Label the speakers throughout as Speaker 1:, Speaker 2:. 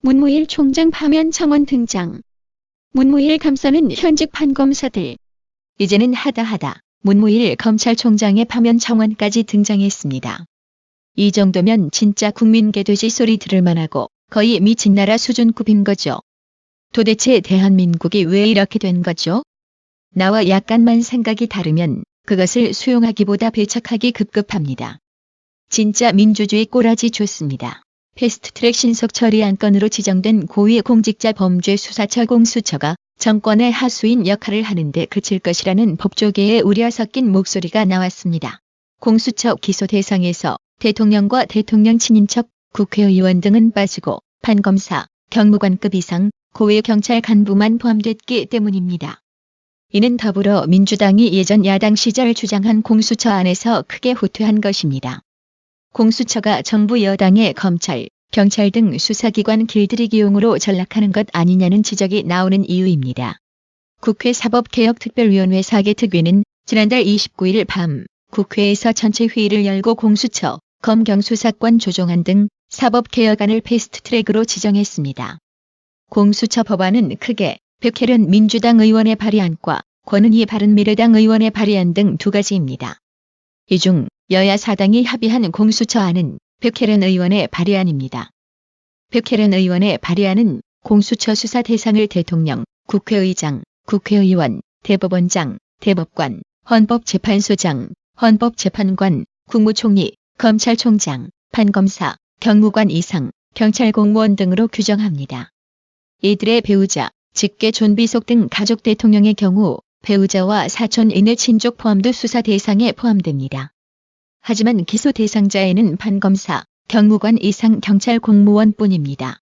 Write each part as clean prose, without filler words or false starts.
Speaker 1: 문무일 총장 파면 청원 등장. 문무일 감싸는 현직 판검사들. 이제는 하다 문무일 검찰총장의 파면 청원까지 등장했습니다. 이 정도면 진짜 국민 개돼지 소리 들을 만하고 거의 미친 나라 수준급인 거죠. 도대체 대한민국이 왜 이렇게 된 거죠? 나와 약간만 생각이 다르면 그것을 수용하기보다 배척하기 급급합니다. 진짜 민주주의 꼬라지 좋습니다. 패스트트랙 신속 처리 안건으로 지정된 고위공직자범죄수사처 공수처가 정권의 하수인 역할을 하는데 그칠 것이라는 법조계의 우려 섞인 목소리가 나왔습니다. 공수처 기소 대상에서 대통령과 대통령 친인척, 국회의원 등은 빠지고 판검사, 경무관급 이상, 고위경찰 간부만 포함됐기 때문입니다. 이는 더불어민주당이 예전 야당 시절 주장한 공수처 안에서 크게 후퇴한 것입니다. 공수처가 정부 여당의 검찰, 경찰 등 수사기관 길들이기용으로 전락하는 것 아니냐는 지적이 나오는 이유입니다. 국회 사법개혁특별위원회 4개 특위는 지난달 29일 밤 국회에서 전체 회의를 열고 공수처, 검경수사권 조정안 등 사법개혁안을 패스트트랙으로 지정했습니다. 공수처 법안은 크게 백혜련 민주당 의원의 발의안과 권은희 바른미래당 의원의 발의안 등 두 가지입니다. 이 중 여야 4당이 합의한 공수처안은 백혜련 의원의 발의안입니다. 백혜련 의원의 발의안은 공수처 수사 대상을 대통령, 국회의장, 국회의원, 대법원장, 대법관, 헌법재판소장, 헌법재판관, 국무총리, 검찰총장, 판검사, 경무관 이상, 경찰 공무원 등으로 규정합니다. 이들의 배우자, 직계 존비속 등 가족 대통령의 경우 배우자와 사촌 이내 친족 포함도 수사 대상에 포함됩니다. 하지만 기소 대상자에는 판검사, 경무관 이상 경찰 공무원뿐입니다.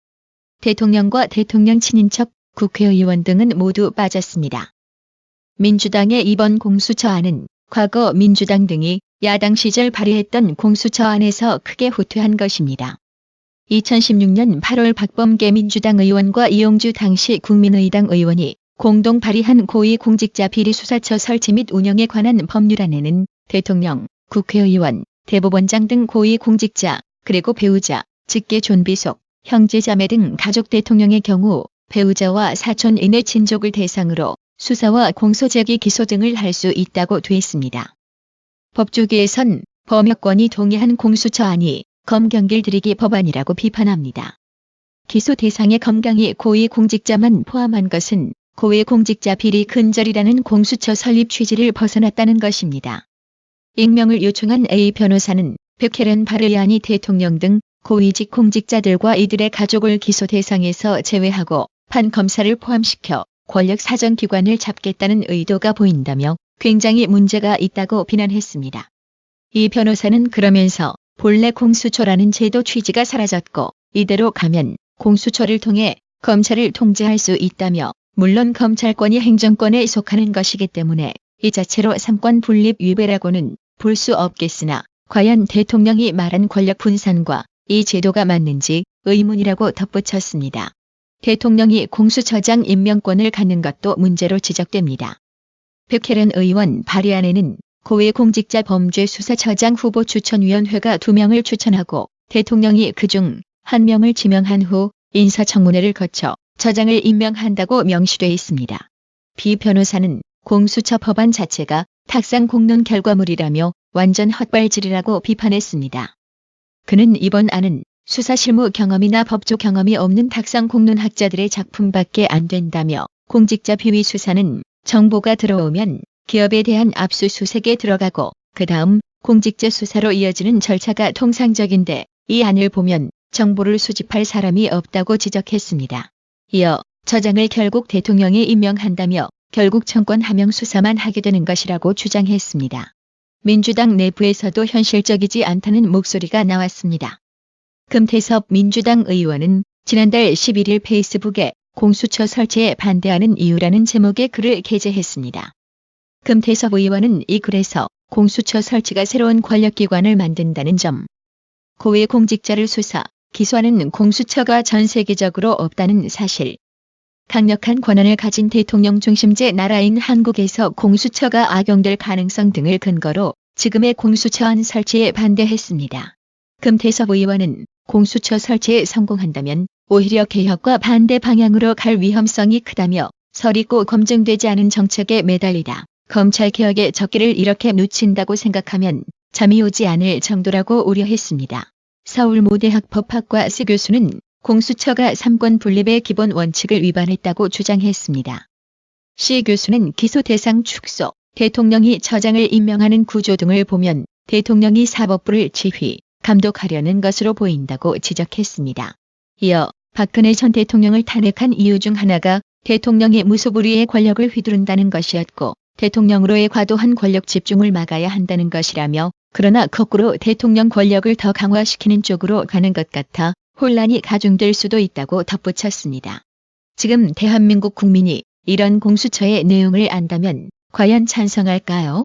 Speaker 1: 대통령과 대통령 친인척, 국회의원 등은 모두 빠졌습니다. 민주당의 이번 공수처안은 과거 민주당 등이 야당 시절 발의했던 공수처안에서 크게 후퇴한 것입니다. 2016년 8월 박범계 민주당 의원과 이용주 당시 국민의당 의원이 공동 발의한 고위공직자 비리수사처 설치 및 운영에 관한 법률안에는 대통령, 국회의원, 대법원장 등 고위공직자, 그리고 배우자, 직계 존비속, 형제자매 등 가족 대통령의 경우 배우자와 사촌 이내 친족을 대상으로 수사와 공소제기 기소 등을 할 수 있다고 돼 있습니다. 법조계에선 범여권이 동의한 공수처안이 검경 길들이기 법안이라고 비판합니다. 기소 대상의 검경이 고위공직자만 포함한 것은 고위공직자 비리 근절이라는 공수처 설립 취지를 벗어났다는 것입니다. 익명을 요청한 A 변호사는 백혜련 발의안이 대통령 등 고위직 공직자들과 이들의 가족을 기소 대상에서 제외하고 판검사를 포함시켜 권력 사정기관을 잡겠다는 의도가 보인다며 굉장히 문제가 있다고 비난했습니다. 이 변호사는 그러면서 본래 공수처라는 제도 취지가 사라졌고 이대로 가면 공수처를 통해 검찰을 통제할 수 있다며 물론 검찰권이 행정권에 속하는 것이기 때문에 이 자체로 삼권 분립 위배라고는 볼 수 없겠으나 과연 대통령이 말한 권력 분산과 이 제도가 맞는지 의문이라고 덧붙였습니다. 대통령이 공수처장 임명권을 갖는 것도 문제로 지적됩니다. 백혜련 의원 발의안에는 고위공직자범죄수사처장 후보 추천위원회가 2명을 추천하고 대통령이 그중 1명을 지명한 후 인사청문회를 거쳐 처장을 임명한다고 명시돼 있습니다. 비 변호사는 공수처 법안 자체가 탁상 공론 결과물이라며 완전 헛발질이라고 비판했습니다. 그는 이번 안은 수사 실무 경험이나 법조 경험이 없는 탁상 공론 학자들의 작품밖에 안 된다며 공직자 비위 수사는 정보가 들어오면 기업에 대한 압수수색에 들어가고 그 다음 공직자 수사로 이어지는 절차가 통상적인데 이 안을 보면 정보를 수집할 사람이 없다고 지적했습니다. 이어 처장을 결국 대통령이 임명한다며 결국 정권 하명 수사만 하게 되는 것이라고 주장했습니다. 민주당 내부에서도 현실적이지 않다는 목소리가 나왔습니다. 금태섭 민주당 의원은 지난달 11일 페이스북에 공수처 설치에 반대하는 이유라는 제목의 글을 게재했습니다. 금태섭 의원은 이 글에서 공수처 설치가 새로운 권력기관을 만든다는 점, 고위공직자를 수사, 기소하는 공수처가 전 세계적으로 없다는 사실, 강력한 권한을 가진 대통령 중심제 나라인 한국에서 공수처가 악용될 가능성 등을 근거로 지금의 공수처안 설치에 반대했습니다. 금태섭 의원은 공수처 설치에 성공한다면 오히려 개혁과 반대 방향으로 갈 위험성이 크다며 설익고 검증되지 않은 정책에 매달리다 검찰개혁의 적기를 이렇게 놓친다고 생각하면 잠이 오지 않을 정도라고 우려했습니다. 서울모대학 법학과 스 교수는 공수처가 삼권 분립의 기본 원칙을 위반했다고 주장했습니다. 시 교수는 기소 대상 축소, 대통령이 처장을 임명하는 구조 등을 보면 대통령이 사법부를 지휘, 감독하려는 것으로 보인다고 지적했습니다. 이어 박근혜 전 대통령을 탄핵한 이유 중 하나가 대통령이 무소불위의 권력을 휘두른다는 것이었고 대통령으로의 과도한 권력 집중을 막아야 한다는 것이라며 그러나 거꾸로 대통령 권력을 더 강화시키는 쪽으로 가는 것 같아 혼란이 가중될 수도 있다고 덧붙였습니다. 지금 대한민국 국민이 이런 공수처의 내용을 안다면 과연 찬성할까요?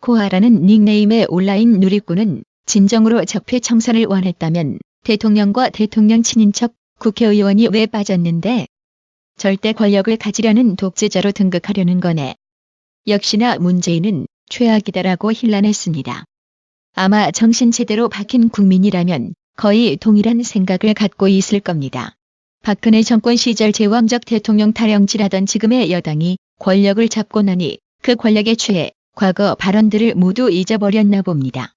Speaker 1: 코아라는 닉네임의 온라인 누리꾼은 진정으로 적폐청산을 원했다면 대통령과 대통령 친인척 국회의원이 왜 빠졌는데? 절대 권력을 가지려는 독재자로 등극하려는 거네. 역시나 문재인은 최악이다라고 힐난했습니다. 아마 정신 제대로 박힌 국민이라면 거의 동일한 생각을 갖고 있을 겁니다. 박근혜 정권 시절 제왕적 대통령 타령질하던 지금의 여당이 권력을 잡고 나니 그 권력에 취해 과거 발언들을 모두 잊어버렸나 봅니다.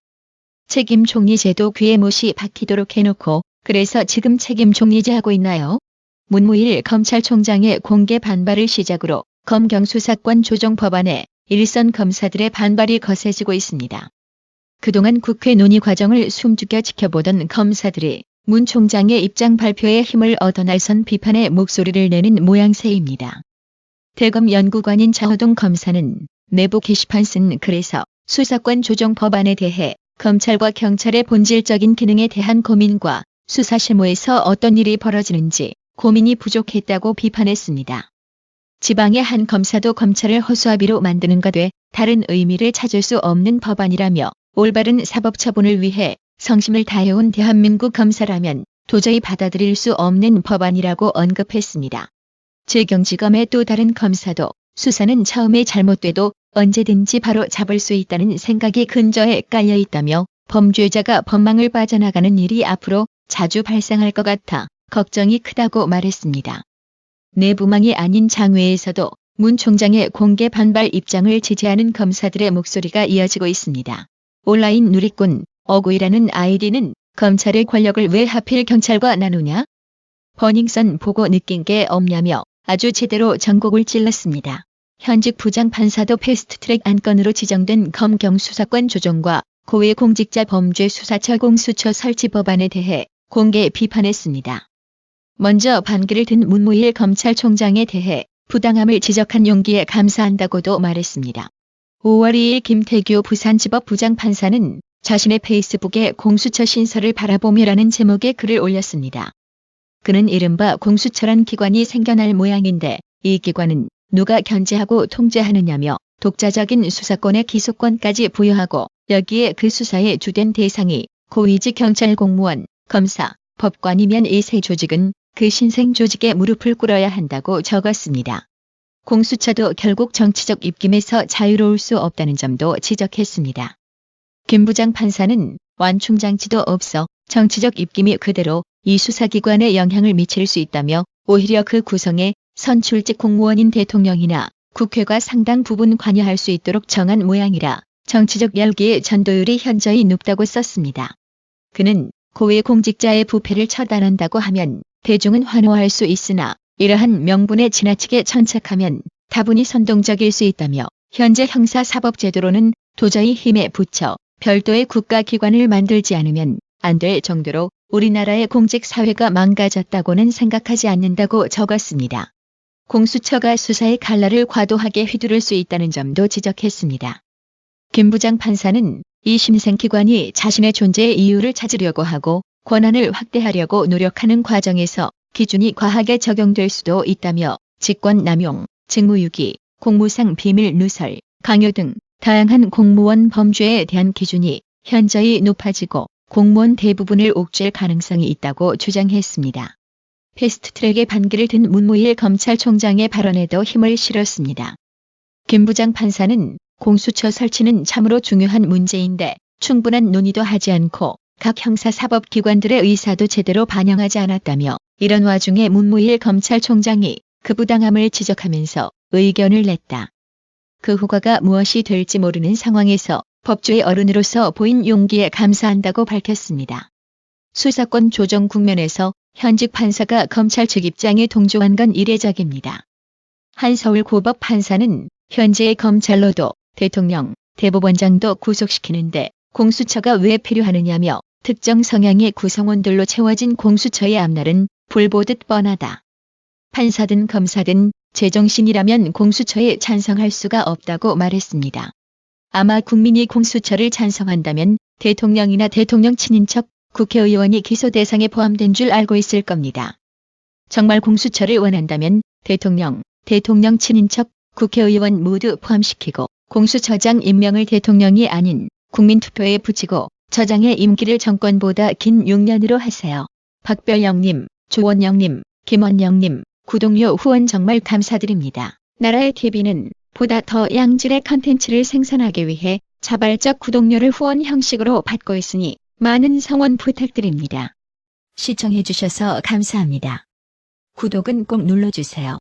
Speaker 1: 책임 총리제도 귀에 못이 박히도록 해놓고 그래서 지금 책임 총리제 하고 있나요? 문무일 검찰총장의 공개 반발을 시작으로 검경 수사권 조정 법안에 일선 검사들의 반발이 거세지고 있습니다. 그동안 국회 논의 과정을 숨죽여 지켜보던 검사들이 문 총장의 입장 발표에 힘을 얻어 나선 비판의 목소리를 내는 모양새입니다. 대검 연구관인 정호동 검사는 내부 게시판 쓴 글에서 수사권 조정 법안에 대해 검찰과 경찰의 본질적인 기능에 대한 고민과 수사 실무에서 어떤 일이 벌어지는지 고민이 부족했다고 비판했습니다. 지방의 한 검사도 검찰을 허수아비로 만드는 것에 다른 의미를 찾을 수 없는 법안이라며 올바른 사법처분을 위해 성심을 다해온 대한민국 검사라면 도저히 받아들일 수 없는 법안이라고 언급했습니다. 질경지검의 또 다른 검사도 수사는 처음에 잘못돼도 언제든지 바로 잡을 수 있다는 생각이 근저에 깔려 있다며 범죄자가 법망을 빠져나가는 일이 앞으로 자주 발생할 것 같아 걱정이 크다고 말했습니다. 내부망이 아닌 장외에서도 문 총장의 공개 반발 입장을 지지하는 검사들의 목소리가 이어지고 있습니다. 온라인 누리꾼 어구이라는 아이디는 검찰의 권력을 왜 하필 경찰과 나누냐? 버닝썬 보고 느낀 게 없냐며 아주 제대로 전곡을 찔렀습니다. 현직 부장판사도 패스트트랙 안건으로 지정된 검경 수사권 조정과 고위공직자 범죄수사처 공수처 설치 법안에 대해 공개 비판했습니다. 먼저 반기를 든 문무일 검찰총장에 대해 부당함을 지적한 용기에 감사한다고도 말했습니다. 5월 2일 김태규 부산지법 부장판사는 자신의 페이스북에 공수처 신설을 바라보며라는 제목의 글을 올렸습니다. 그는 이른바 공수처란 기관이 생겨날 모양인데 이 기관은 누가 견제하고 통제하느냐며 독자적인 수사권에 기소권까지 부여하고 여기에 그 수사의 주된 대상이 고위직 경찰 공무원, 검사, 법관이면 이 세 조직은 그 신생 조직에 무릎을 꿇어야 한다고 적었습니다. 공수처도 결국 정치적 입김에서 자유로울 수 없다는 점도 지적했습니다. 김 부장판사는 완충장치도 없어 정치적 입김이 그대로 이 수사기관에 영향을 미칠 수 있다며 오히려 그 구성에 선출직 공무원인 대통령이나 국회가 상당 부분 관여할 수 있도록 정한 모양이라 정치적 열기의 전도율이 현저히 높다고 썼습니다. 그는 고위공직자의 부패를 처단한다고 하면 대중은 환호할 수 있으나 이러한 명분에 지나치게 천착하면 다분히 선동적일 수 있다며 현재 형사사법제도로는 도저히 힘에 부쳐 별도의 국가기관을 만들지 않으면 안 될 정도로 우리나라의 공직사회가 망가졌다고는 생각하지 않는다고 적었습니다. 공수처가 수사의 칼날을 과도하게 휘두를 수 있다는 점도 지적했습니다. 김 부장판사는 이 신생기관이 자신의 존재의 이유를 찾으려고 하고 권한을 확대하려고 노력하는 과정에서 기준이 과하게 적용될 수도 있다며 직권남용, 직무유기, 공무상 비밀 누설, 강요 등 다양한 공무원 범죄에 대한 기준이 현저히 높아지고 공무원 대부분을 옥죄할 가능성이 있다고 주장했습니다. 패스트트랙에 반기를 든 문무일 검찰총장의 발언에도 힘을 실었습니다. 김 부장판사는 공수처 설치는 참으로 중요한 문제인데 충분한 논의도 하지 않고 각 형사사법기관들의 의사도 제대로 반영하지 않았다며 이런 와중에 문무일 검찰총장이 그 부당함을 지적하면서 의견을 냈다. 그 후과가 무엇이 될지 모르는 상황에서 법조의 어른으로서 보인 용기에 감사한다고 밝혔습니다. 수사권 조정 국면에서 현직 판사가 검찰 측 입장에 동조한 건 이례적입니다. 한 서울고법 판사는 현재의 검찰로도 대통령, 대법원장도 구속시키는데 공수처가 왜 필요하느냐며 특정 성향의 구성원들로 채워진 공수처의 앞날은 불보듯 뻔하다. 판사든 검사든 제정신이라면 공수처에 찬성할 수가 없다고 말했습니다. 아마 국민이 공수처를 찬성한다면 대통령이나 대통령 친인척, 국회의원이 기소 대상에 포함된 줄 알고 있을 겁니다. 정말 공수처를 원한다면 대통령 친인척, 국회의원 모두 포함시키고 공수처장 임명을 대통령이 아닌 국민투표에 붙이고 처장의 임기를 정권보다 긴 6년으로 하세요. 박별영님, 조원영님, 김원영님, 구독료 후원 정말 감사드립니다. 나라의 TV는 보다 더 양질의 컨텐츠를 생산하기 위해 자발적 구독료를 후원 형식으로 받고 있으니 많은 성원 부탁드립니다. 시청해주셔서 감사합니다. 구독은 꼭 눌러주세요.